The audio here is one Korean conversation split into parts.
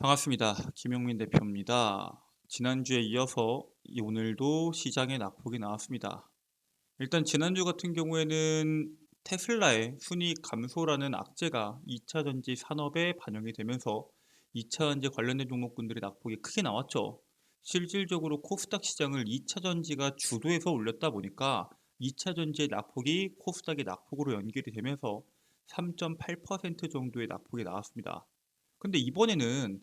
반갑습니다. 김용민 대표입니다. 지난주에 이어서 오늘도 시장에 낙폭이 나왔습니다. 일단 지난주 같은 경우에는 테슬라의 순이익 감소라는 악재가 2차 전지 산업에 반영이 되면서 2차 전지 관련된 종목군들의 낙폭이 크게 나왔죠. 실질적으로 코스닥 시장을 2차 전지가 주도해서 올렸다 보니까 2차 전지의 낙폭이 코스닥의 낙폭으로 연결이 되면서 3.8% 정도의 낙폭이 나왔습니다. 근데 이번에는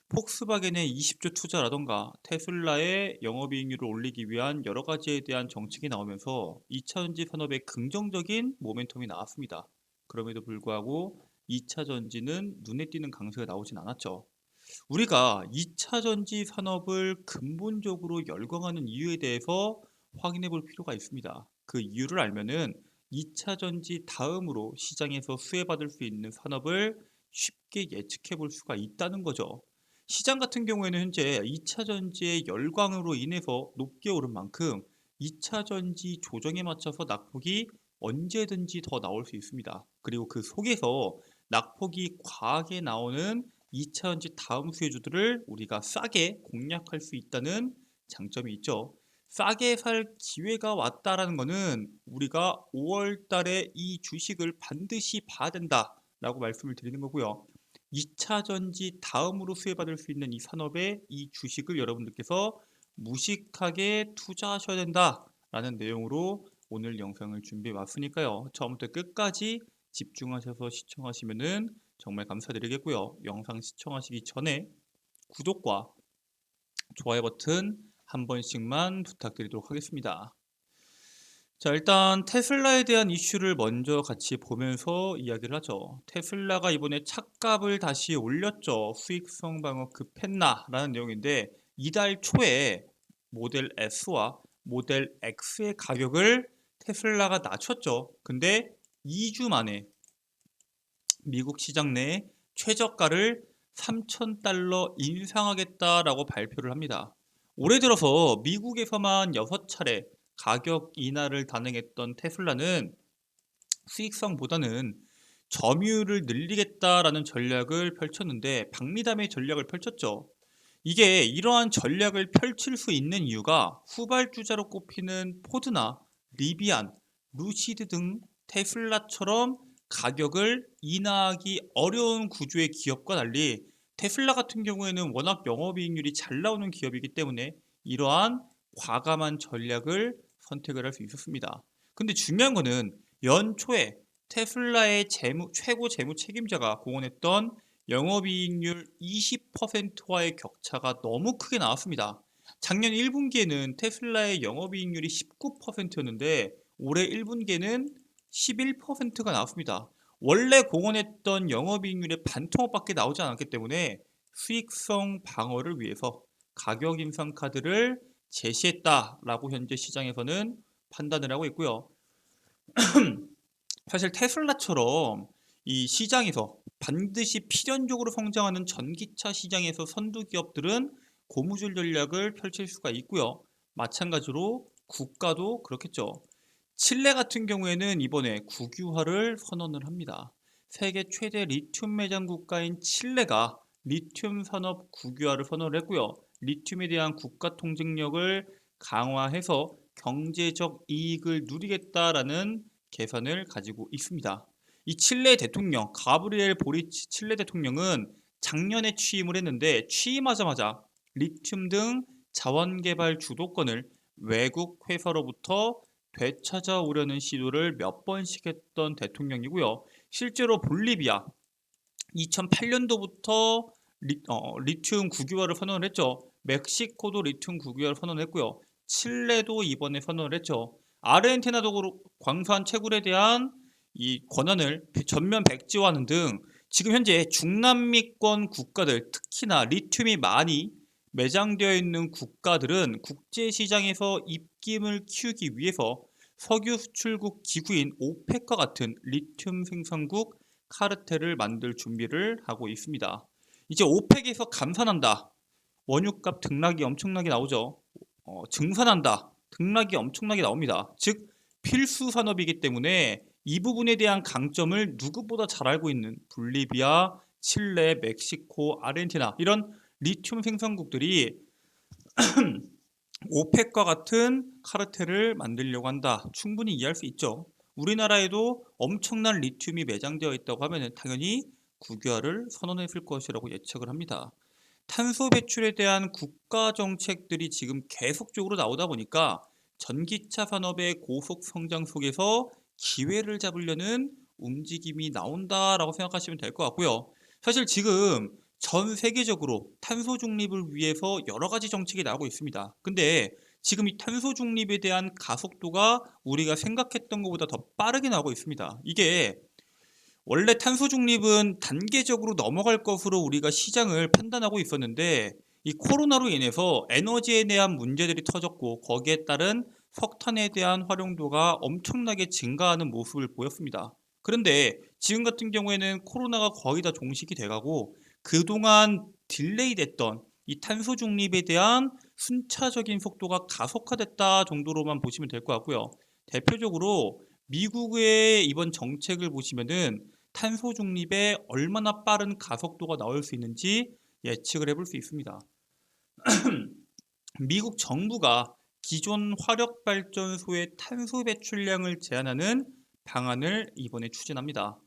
폭스바겐의 20조 투자라던가 테슬라의 영업이익률을 올리기 위한 여러 가지에 대한 정책이 나오면서 2차 전지 산업에 긍정적인 모멘텀이 나왔습니다. 그럼에도 불구하고 2차 전지는 눈에 띄는 강세가 나오진 않았죠. 우리가 2차 전지 산업을 근본적으로 열광하는 이유에 대해서 확인해 볼 필요가 있습니다. 그 이유를 알면은 2차 전지 다음으로 시장에서 수혜받을 수 있는 산업을 쉽게 예측해 볼 수가 있다는 거죠. 시장 같은 경우에는 현재 2차 전지의 열광으로 인해서 높게 오른 만큼 2차 전지 조정에 맞춰서 낙폭이 언제든지 더 나올 수 있습니다. 그리고 그 속에서 낙폭이 과하게 나오는 2차 전지 다음 수혜주들을 우리가 싸게 공략할 수 있다는 장점이 있죠. 싸게 살 기회가 왔다라는 것은 우리가 5월 달에 이 주식을 반드시 봐야 된다라고 말씀을 드리는 거고요. 2차 전지 다음으로 수혜받을 수 있는 이 산업의 이 주식을 여러분들께서 무식하게 투자하셔야 된다라는 내용으로 오늘 영상을 준비해 왔으니까요. 처음부터 끝까지 집중하셔서 시청하시면은 정말 감사드리겠고요. 영상 시청하시기 전에 구독과 좋아요 버튼 한 번씩만 부탁드리도록 하겠습니다. 자, 일단 테슬라에 대한 이슈를 먼저 같이 보면서 이야기를 하죠. 테슬라가 이번에 차값을 다시 올렸죠. 수익성 방어 급했나라는 내용인데 이달 초에 모델 S와 모델 X의 가격을 테슬라가 낮췄죠. 근데 2주 만에 미국 시장 내 최저가를 3,000달러 인상하겠다라고 발표를 합니다. 올해 들어서 미국에서만 6차례 가격 인하를 단행했던 테슬라는 수익성보다는 점유율을 늘리겠다라는 전략을 펼쳤는데 박리담의 전략을 펼쳤죠. 이게 이러한 전략을 펼칠 수 있는 이유가 후발주자로 꼽히는 포드나 리비안, 루시드 등 테슬라처럼 가격을 인하하기 어려운 구조의 기업과 달리 테슬라 같은 경우에는 워낙 영업이익률이 잘 나오는 기업이기 때문에 이러한 과감한 전략을 선택을 할 수 있었습니다. 근데 중요한 거는 연초에 테슬라의 최고 재무 책임자가 공언했던 영업이익률 20%와의 격차가 너무 크게 나왔습니다. 작년 1분기에는 테슬라의 영업이익률이 19%였는데 올해 1분기에는 11%가 나왔습니다. 원래 공언했던 영업이익률의 반토막밖에 나오지 않았기 때문에 수익성 방어를 위해서 가격 인상 카드를 제시했다라고 현재 시장에서는 판단을 하고 있고요. 사실 테슬라처럼 이 시장에서 반드시 필연적으로 성장하는 전기차 시장에서 선두 기업들은 고무줄 전략을 펼칠 수가 있고요. 마찬가지로 국가도 그렇겠죠. 칠레 같은 경우에는 이번에 국유화를 선언을 합니다. 세계 최대 리튬 매장 국가인 칠레가 리튬 산업 국유화를 선언을 했고요. 리튬에 대한 국가 통제력을 강화해서 경제적 이익을 누리겠다라는 계산을 가지고 있습니다. 이 칠레 대통령 가브리엘 보리치 칠레 대통령은 작년에 취임을 했는데 취임하자마자 리튬 등 자원개발 주도권을 외국 회사로부터 되찾아오려는 시도를 몇 번씩 했던 대통령이고요. 실제로 볼리비아 2008년도부터 리튬 국유화를 선언을 했죠. 멕시코도 리튬 국유화를 선언을 했고요. 칠레도 이번에 선언을 했죠. 아르헨티나도 광산 채굴에 대한 이 권한을 전면 백지화하는 등 지금 현재 중남미권 국가들 특히나 리튬이 많이 매장되어 있는 국가들은 국제 시장에서 입김을 키우기 위해서 석유 수출국 기구인 오펙과 같은 리튬 생산국 카르텔을 만들 준비를 하고 있습니다. 이제 오펙에서 감산한다. 원유값 등락이 엄청나게 나오죠. 증산한다. 등락이 엄청나게 나옵니다. 즉 필수 산업이기 때문에 이 부분에 대한 강점을 누구보다 잘 알고 있는 볼리비아 칠레, 멕시코, 아르헨티나 이런 리튬 생산국들이 오펙과 같은 카르텔을 만들려고 한다. 충분히 이해할 수 있죠. 우리나라에도 엄청난 리튬이 매장되어 있다고 하면 당연히 국유화를 선언했을 것이라고 예측을 합니다. 탄소 배출에 대한 국가 정책들이 지금 계속적으로 나오다 보니까 전기차 산업의 고속 성장 속에서 기회를 잡으려는 움직임이 나온다라고 생각하시면 될 것 같고요. 사실 지금 전 세계적으로 탄소 중립을 위해서 여러 가지 정책이 나오고 있습니다. 근데 지금 이 탄소 중립에 대한 가속도가 우리가 생각했던 것보다 더 빠르게 나오고 있습니다. 이게 원래 탄소 중립은 단계적으로 넘어갈 것으로 우리가 시장을 판단하고 있었는데 이 코로나로 인해서 에너지에 대한 문제들이 터졌고 거기에 따른 석탄에 대한 활용도가 엄청나게 증가하는 모습을 보였습니다. 그런데 지금 같은 경우에는 코로나가 거의 다 종식이 돼가고 그동안 딜레이 됐던 이 탄소 중립에 대한 순차적인 속도가 가속화됐다 정도로만 보시면 될 것 같고요. 대표적으로 미국의 이번 정책을 보시면은 탄소 중립에 얼마나 빠른 가속도가 나올 수 있는지 예측을 해볼 수 있습니다. 미국 정부가 기존 화력발전소의 탄소 배출량을 제한하는 방안을 이번에 추진합니다.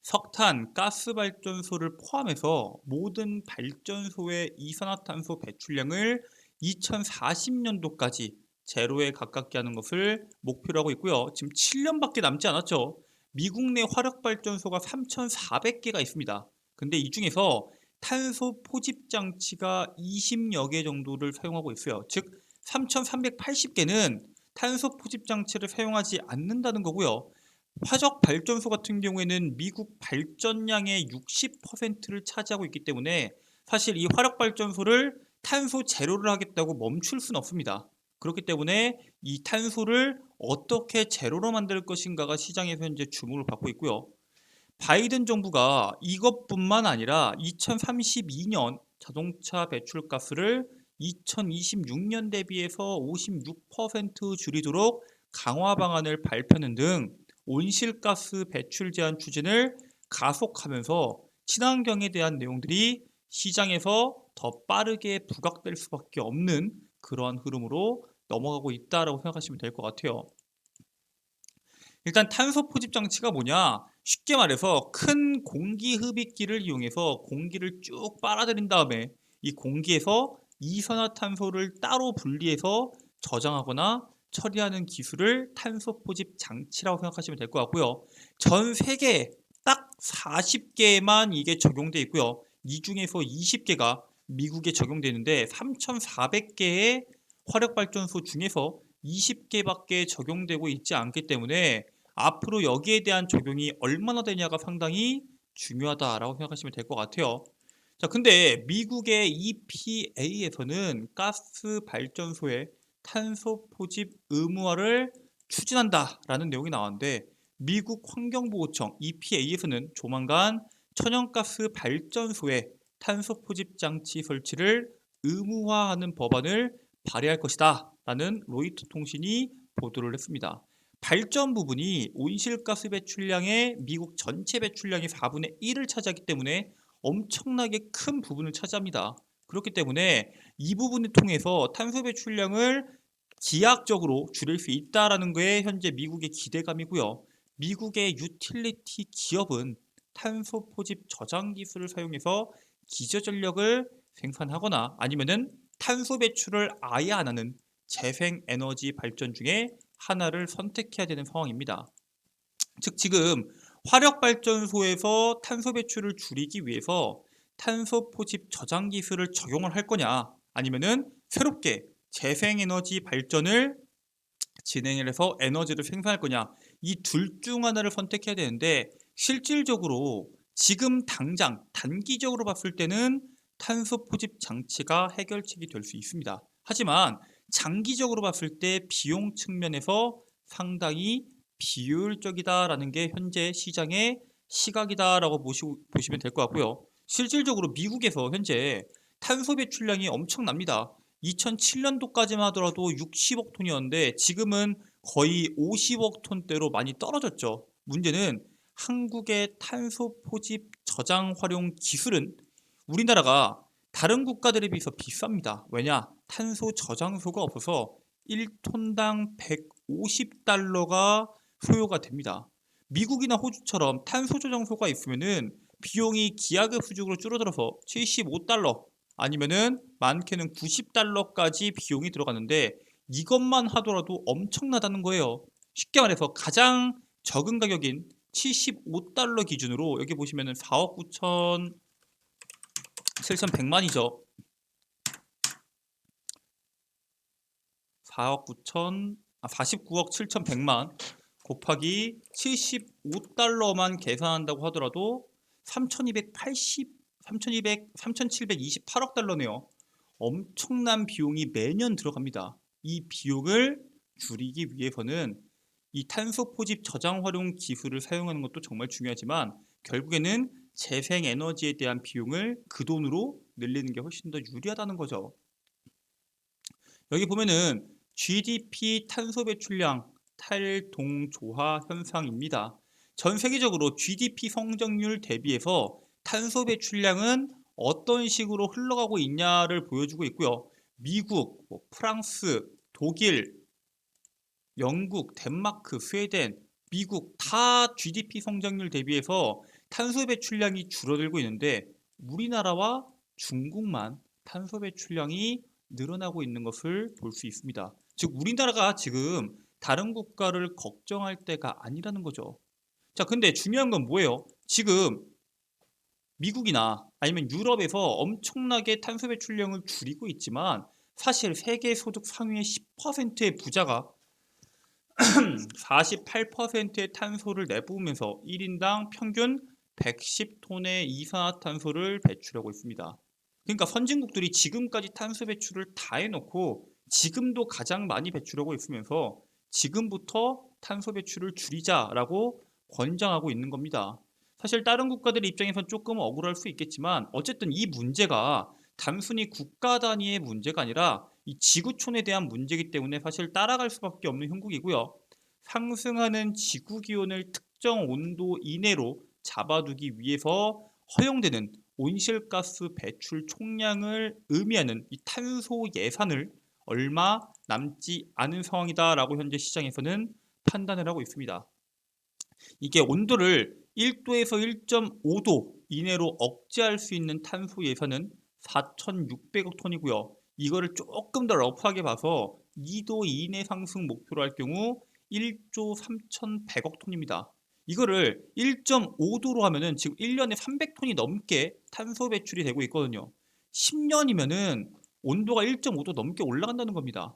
석탄, 가스발전소를 포함해서 모든 발전소의 이산화탄소 배출량을 2040년도까지 제로에 가깝게 하는 것을 목표로 하고 있고요. 지금 7년밖에 남지 않았죠. 미국 내 화력발전소가 3,400개가 있습니다. 근데 이 중에서 탄소 포집 장치가 20여 개 정도를 사용하고 있어요. 즉 3,380개는 탄소 포집 장치를 사용하지 않는다는 거고요. 화적 발전소 같은 경우에는 미국 발전량의 60%를 차지하고 있기 때문에 사실 이 화력 발전소를 탄소 제로를 하겠다고 멈출 수는 없습니다. 그렇기 때문에 이 탄소를 어떻게 제로로 만들 것인가가 시장에서 현재 주목을 받고 있고요. 바이든 정부가 이것뿐만 아니라 2032년 자동차 배출가스를 2026년 대비해서 56% 줄이도록 강화 방안을 발표하는 등 온실가스 배출 제한 추진을 가속하면서 친환경에 대한 내용들이 시장에서 더 빠르게 부각될 수밖에 없는 그러한 흐름으로 넘어가고 있다라고 생각하시면 될 것 같아요. 일단 탄소 포집 장치가 뭐냐? 쉽게 말해서 큰 공기 흡입기를 이용해서 공기를 쭉 빨아들인 다음에 이 공기에서 이산화탄소를 따로 분리해서 저장하거나 처리하는 기술을 탄소 포집 장치라고 생각하시면 될 것 같고요. 전 세계에 딱 40개만 이게 적용돼 있고요. 이 중에서 20개가 미국에 적용되는데 3,400개의 화력발전소 중에서 20개밖에 적용되고 있지 않기 때문에 앞으로 여기에 대한 적용이 얼마나 되냐가 상당히 중요하다라고 생각하시면 될 것 같아요. 자, 근데 미국의 EPA에서는 가스 발전소의 탄소 포집 의무화를 추진한다라는 내용이 나왔는데 미국 환경보호청 EPA에서는 조만간 천연가스 발전소의 탄소 포집 장치 설치를 의무화하는 법안을 발의할 것이다 라는 로이터 통신이 보도를 했습니다. 발전 부분이 온실가스 배출량의 미국 전체 배출량의 4분의 1을 차지하기 때문에 엄청나게 큰 부분을 차지합니다. 그렇기 때문에 이 부분을 통해서 탄소 배출량을 기하학적으로 줄일 수 있다는 게 현재 미국의 기대감이고요. 미국의 유틸리티 기업은 탄소 포집 저장 기술을 사용해서 기저전력을 생산하거나 아니면은 탄소 배출을 아예 안 하는 재생에너지 발전 중에 하나를 선택해야 되는 상황입니다. 즉 지금 화력발전소에서 탄소 배출을 줄이기 위해서 탄소 포집 저장 기술을 적용을 할 거냐 아니면은 새롭게 재생에너지 발전을 진행을 해서 에너지를 생산할 거냐 이 둘 중 하나를 선택해야 되는데 실질적으로 지금 당장 단기적으로 봤을 때는 탄소 포집 장치가 해결책이 될 수 있습니다. 하지만 장기적으로 봤을 때 비용 측면에서 상당히 비효율적이다라는 게 현재 시장의 시각이다라고 보시면 될 것 같고요. 실질적으로 미국에서 현재 탄소 배출량이 엄청납니다. 2007년도까지만 하더라도 60억 톤이었는데 지금은 거의 50억 톤대로 많이 떨어졌죠. 문제는 한국의 탄소 포집 저장 활용 기술은 우리나라가 다른 국가들에 비해서 비쌉니다. 왜냐? 탄소 저장소가 없어서 1톤당 150달러가 소요가 됩니다. 미국이나 호주처럼 탄소 저장소가 있으면은 비용이 기하급수적으로 줄어들어서 75달러 아니면은 많게는 90달러까지 비용이 들어가는데 이것만 하더라도 엄청나다는 거예요. 쉽게 말해서 가장 적은 가격인 75달러 기준으로 여기 보시면은 4억 9천 7,100만이죠. 4억 9천 49억 7,100만 곱하기 75달러만 계산한다고 하더라도 3,728억 달러네요. 엄청난 비용이 매년 들어갑니다. 이 비용을 줄이기 위해서는 이 탄소 포집 저장 활용 기술을 사용하는 것도 정말 중요하지만 결국에는 재생에너지에 대한 비용을 그 돈으로 늘리는 게 훨씬 더 유리하다는 거죠. 여기 보면은 GDP 탄소 배출량 탈동조화 현상입니다. 전 세계적으로 GDP 성장률 대비해서 탄소 배출량은 어떤 식으로 흘러가고 있냐를 보여주고 있고요. 미국, 프랑스, 독일, 영국, 덴마크, 스웨덴, 미국 다 GDP 성장률 대비해서 탄소 배출량이 줄어들고 있는데 우리나라와 중국만 탄소 배출량이 늘어나고 있는 것을 볼 수 있습니다. 즉 우리나라가 지금 다른 국가를 걱정할 때가 아니라는 거죠. 자, 근데 중요한 건 뭐예요? 지금 미국이나 아니면 유럽에서 엄청나게 탄소 배출량을 줄이고 있지만 사실 세계 소득 상위의 10%의 부자가 48%의 탄소를 내뿜으면서 1인당 평균 110톤의 이산화탄소를 배출하고 있습니다. 그러니까 선진국들이 지금까지 탄소 배출을 다 해놓고 지금도 가장 많이 배출하고 있으면서 지금부터 탄소 배출을 줄이자라고 권장하고 있는 겁니다. 사실 다른 국가들의 입장에선 조금 억울할 수 있겠지만 어쨌든 이 문제가 단순히 국가 단위의 문제가 아니라 이 지구촌에 대한 문제이기 때문에 사실 따라갈 수밖에 없는 형국이고요. 상승하는 지구 기온을 특정 온도 이내로 잡아두기 위해서 허용되는 온실가스 배출 총량을 의미하는 이 탄소 예산을 얼마 남지 않은 상황이다라고 현재 시장에서는 판단을 하고 있습니다. 이게 온도를 1도에서 1.5도 이내로 억제할 수 있는 탄소 예산은 4,600억 톤이고요. 이거를 조금 더 러프하게 봐서 2도 이내 상승 목표로 할 경우 1조 3,100억 톤입니다. 이거를 1.5도로 하면은 지금 1년에 300톤이 넘게 탄소 배출이 되고 있거든요. 10년이면은 온도가 1.5도 넘게 올라간다는 겁니다.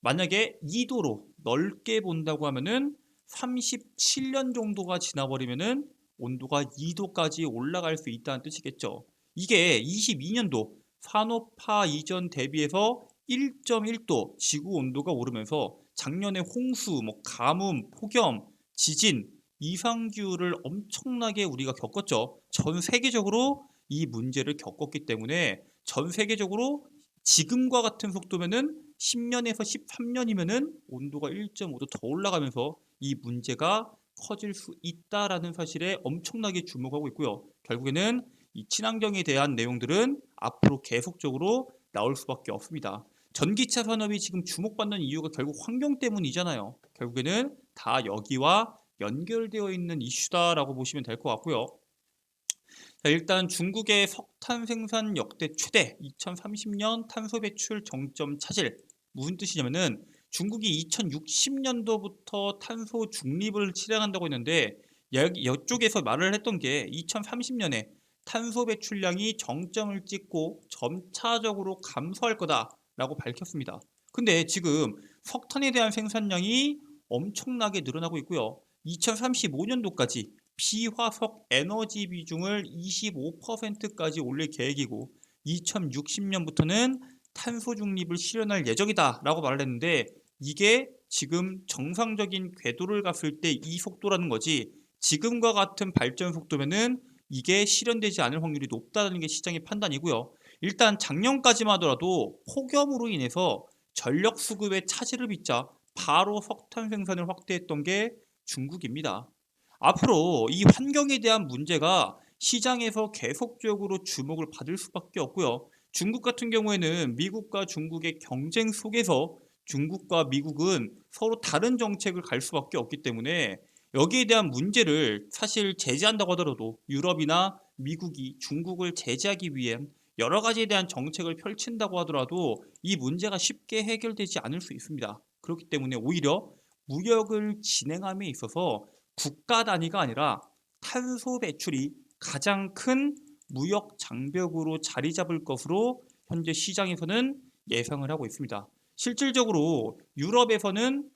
만약에 2도로 넓게 본다고 하면은 37년 정도가 지나버리면은 온도가 2도까지 올라갈 수 있다는 뜻이겠죠. 이게 22년도 산업화 이전 대비해서 1.1도 지구 온도가 오르면서 작년에 홍수, 가뭄, 폭염, 지진, 이상기후를 엄청나게 우리가 겪었죠. 전 세계적으로 이 문제를 겪었기 때문에 전 세계적으로 지금과 같은 속도면은 10년에서 13년이면은 온도가 1.5도 더 올라가면서 이 문제가 커질 수 있다라는 사실에 엄청나게 주목하고 있고요. 결국에는 이 친환경에 대한 내용들은 앞으로 계속적으로 나올 수밖에 없습니다. 전기차 산업이 지금 주목받는 이유가 결국 환경 때문이잖아요. 결국에는 다 여기와 연결되어 있는 이슈다라고 보시면 될 것 같고요. 자, 일단 중국의 석탄 생산 역대 최대 2030년 탄소 배출 정점 차질 무슨 뜻이냐면은 중국이 2060년도부터 탄소 중립을 실행한다고 했는데 이쪽에서 말을 했던 게 2030년에 탄소 배출량이 정점을 찍고 점차적으로 감소할 거다라고 밝혔습니다. 근데 지금 석탄에 대한 생산량이 엄청나게 늘어나고 있고요. 2035년도까지 비화석 에너지 비중을 25%까지 올릴 계획이고 2060년부터는 탄소 중립을 실현할 예정이다 라고 말을 했는데 이게 지금 정상적인 궤도를 갔을 때 이 속도라는 거지 지금과 같은 발전 속도면은 이게 실현되지 않을 확률이 높다는 게 시장의 판단이고요. 일단 작년까지만 하더라도 폭염으로 인해서 전력 수급의 차질을 빚자 바로 석탄 생산을 확대했던 게 중국입니다. 앞으로 이 환경에 대한 문제가 시장에서 계속적으로 주목을 받을 수밖에 없고요. 중국 같은 경우에는 미국과 중국의 경쟁 속에서 중국과 미국은 서로 다른 정책을 갈 수밖에 없기 때문에 여기에 대한 문제를 사실 제재한다고 하더라도 유럽이나 미국이 중국을 제재하기 위한 여러 가지에 대한 정책을 펼친다고 하더라도 이 문제가 쉽게 해결되지 않을 수 있습니다. 그렇기 때문에 오히려 무역을 진행함에 있어서 국가 단위가 아니라 탄소 배출이 가장 큰 무역 장벽으로 자리 잡을 것으로 현재 시장에서는 예상을 하고 있습니다. 실질적으로 유럽에서는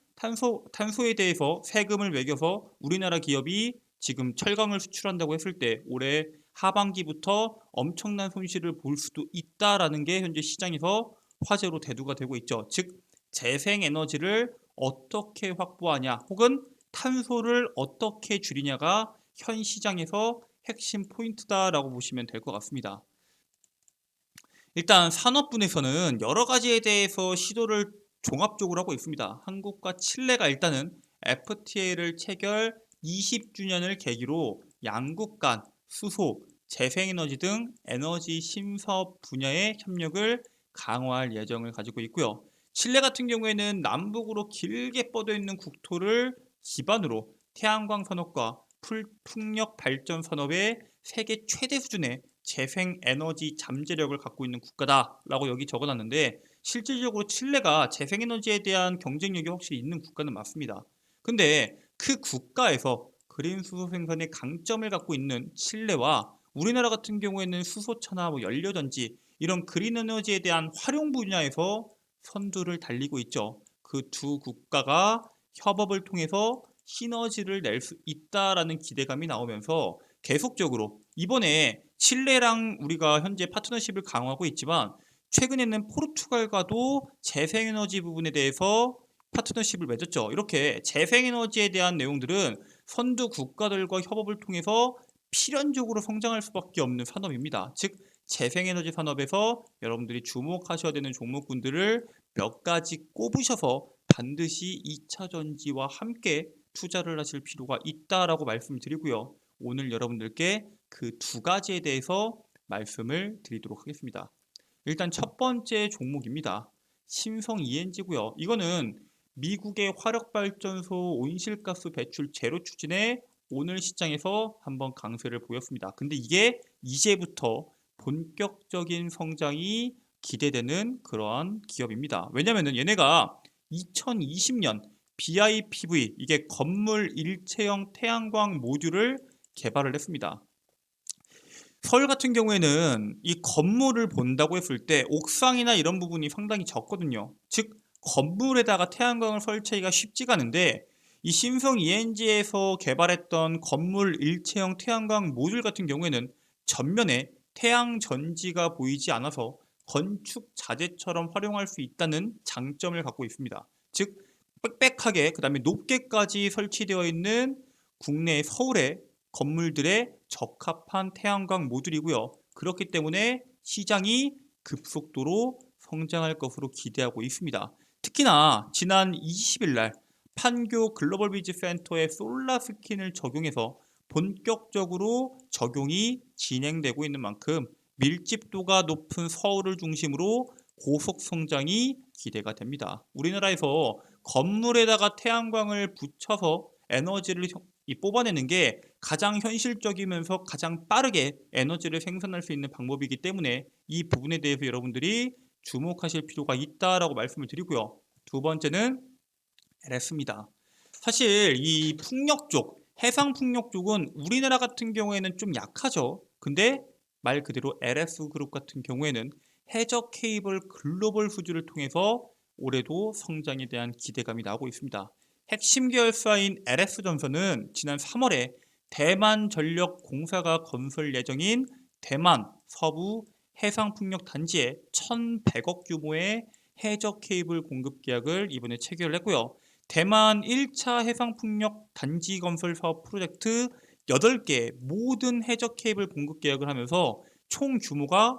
탄소에 대해서 세금을 매겨서 우리나라 기업이 지금 철강을 수출한다고 했을 때 올해 하반기부터 엄청난 손실을 볼 수도 있다라는 게 현재 시장에서 화제로 대두가 되고 있죠. 즉 재생에너지를 어떻게 확보하냐 혹은 탄소를 어떻게 줄이냐가 현 시장에서 핵심 포인트다라고 보시면 될 것 같습니다. 일단 산업분에서는 여러 가지에 대해서 시도를 종합적으로 하고 있습니다. 한국과 칠레가 일단은 FTA를 체결 20주년을 계기로 양국 간 수소, 재생에너지 등 에너지 신사업 분야의 협력을 강화할 예정을 가지고 있고요. 칠레 같은 경우에는 남북으로 길게 뻗어 있는 국토를 기반으로 태양광 산업과 풍력 발전 산업의 세계 최대 수준의 재생에너지 잠재력을 갖고 있는 국가다라고 여기 적어놨는데 실질적으로 칠레가 재생에너지에 대한 경쟁력이 확실히 있는 국가는 맞습니다. 근데 그 국가에서 그린 수소 생산의 강점을 갖고 있는 칠레와 우리나라 같은 경우에는 수소차나 연료전지 이런 그린 에너지에 대한 활용 분야에서 선두를 달리고 있죠. 그 두 국가가 협업을 통해서 시너지를 낼 수 있다라는 기대감이 나오면서 계속적으로 이번에 칠레랑 우리가 현재 파트너십을 강화하고 있지만 최근에는 포르투갈과도 재생에너지 부분에 대해서 파트너십을 맺었죠. 이렇게 재생에너지에 대한 내용들은 선두 국가들과 협업을 통해서 필연적으로 성장할 수밖에 없는 산업입니다. 즉 재생에너지 산업에서 여러분들이 주목하셔야 되는 종목군들을 몇 가지 꼽으셔서 반드시 2차 전지와 함께 투자를 하실 필요가 있다라고 말씀을 드리고요. 오늘 여러분들께 그 두 가지에 대해서 말씀을 드리도록 하겠습니다. 일단 첫 번째 종목입니다. 신성 ENG고요. 이거는 미국의 화력발전소 온실가스 배출 제로 추진에 오늘 시장에서 한번 강세를 보였습니다. 근데 이게 이제부터 본격적인 성장이 기대되는 그러한 기업입니다. 왜냐면은 얘네가 2020년 BIPV 이게 건물 일체형 태양광 모듈을 개발을 했습니다. 서울 같은 경우에는 이 건물을 본다고 했을 때 옥상이나 이런 부분이 상당히 적거든요. 즉 건물에다가 태양광을 설치하기가 쉽지가 않은데 이 신성 ENG에서 개발했던 건물 일체형 태양광 모듈 같은 경우에는 전면에 태양 전지가 보이지 않아서 건축 자재처럼 활용할 수 있다는 장점을 갖고 있습니다. 즉 빽빽하게 그 다음에 높게까지 설치되어 있는 국내 서울의 건물들의 적합한 태양광 모듈이고요. 그렇기 때문에 시장이 급속도로 성장할 것으로 기대하고 있습니다. 특히나 지난 20일 날 판교 글로벌 비즈 센터의 솔라 스킨을 적용해서 본격적으로 적용이 진행되고 있는 만큼 밀집도가 높은 서울을 중심으로 고속 성장이 기대가 됩니다. 우리나라에서 건물에다가 태양광을 붙여서 에너지를 뽑아내는 게 가장 현실적이면서 가장 빠르게 에너지를 생산할 수 있는 방법이기 때문에 이 부분에 대해서 여러분들이 주목하실 필요가 있다라고 말씀을 드리고요. 두 번째는 LS입니다. 사실 이 풍력 쪽, 해상 풍력 쪽은 우리나라 같은 경우에는 좀 약하죠. 근데 말 그대로 LS 그룹 같은 경우에는 해저 케이블 글로벌 수주를 통해서 올해도 성장에 대한 기대감이 나오고 있습니다. 핵심 계열사인 LS전선은 지난 3월에 대만전력공사가 건설 예정인 대만 서부 해상풍력 단지에 1,100억 규모의 해저 케이블 공급 계약을 이번에 체결을 했고요. 대만 1차 해상풍력 단지 건설 사업 프로젝트 8개 모든 해저 케이블 공급 계약을 하면서 총 규모가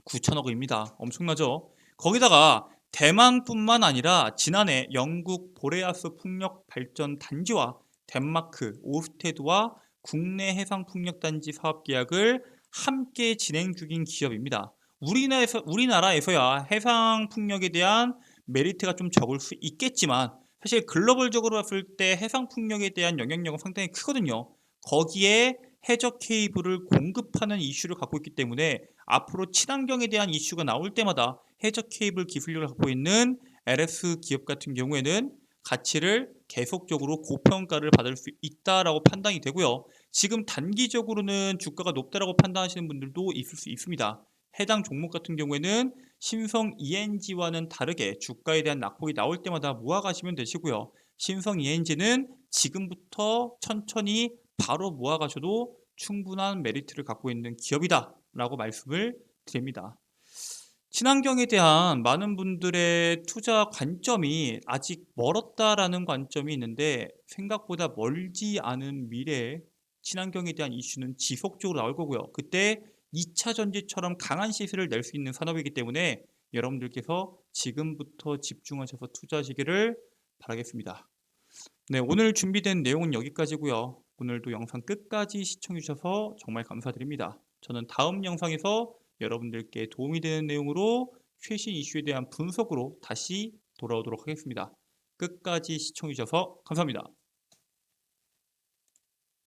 9천억입니다. 엄청나죠? 거기다가 대만뿐만 아니라 지난해 영국 보레아스 풍력 발전 단지와 덴마크 오스테드와 국내 해상풍력단지 사업 계약을 함께 진행 중인 기업입니다. 우리나라에서야 해상풍력에 대한 메리트가 좀 적을 수 있겠지만 사실 글로벌적으로 봤을 때 해상풍력에 대한 영향력은 상당히 크거든요. 거기에 해저 케이블을 공급하는 이슈를 갖고 있기 때문에 앞으로 친환경에 대한 이슈가 나올 때마다 해저 케이블 기술력을 갖고 있는 LS 기업 같은 경우에는 가치를 계속적으로 고평가를 받을 수 있다라고 판단이 되고요. 지금 단기적으로는 주가가 높다라고 판단하시는 분들도 있을 수 있습니다. 해당 종목 같은 경우에는 신성 ENG와는 다르게 주가에 대한 낙폭이 나올 때마다 모아가시면 되시고요. 신성 ENG는 지금부터 천천히 바로 모아가셔도 충분한 메리트를 갖고 있는 기업이다 라고 말씀을 드립니다. 친환경에 대한 많은 분들의 투자 관점이 아직 멀었다라는 관점이 있는데 생각보다 멀지 않은 미래에 친환경에 대한 이슈는 지속적으로 나올 거고요. 그때 2차 전지처럼 강한 시세를 낼 수 있는 산업이기 때문에 여러분들께서 지금부터 집중하셔서 투자하시기를 바라겠습니다. 네, 오늘 준비된 내용은 여기까지고요. 오늘도 영상 끝까지 시청해 주셔서 정말 감사드립니다. 저는 다음 영상에서 여러분들께 도움이 되는 내용으로 최신 이슈에 대한 분석으로 다시 돌아오도록 하겠습니다. 끝까지 시청해 주셔서 감사합니다.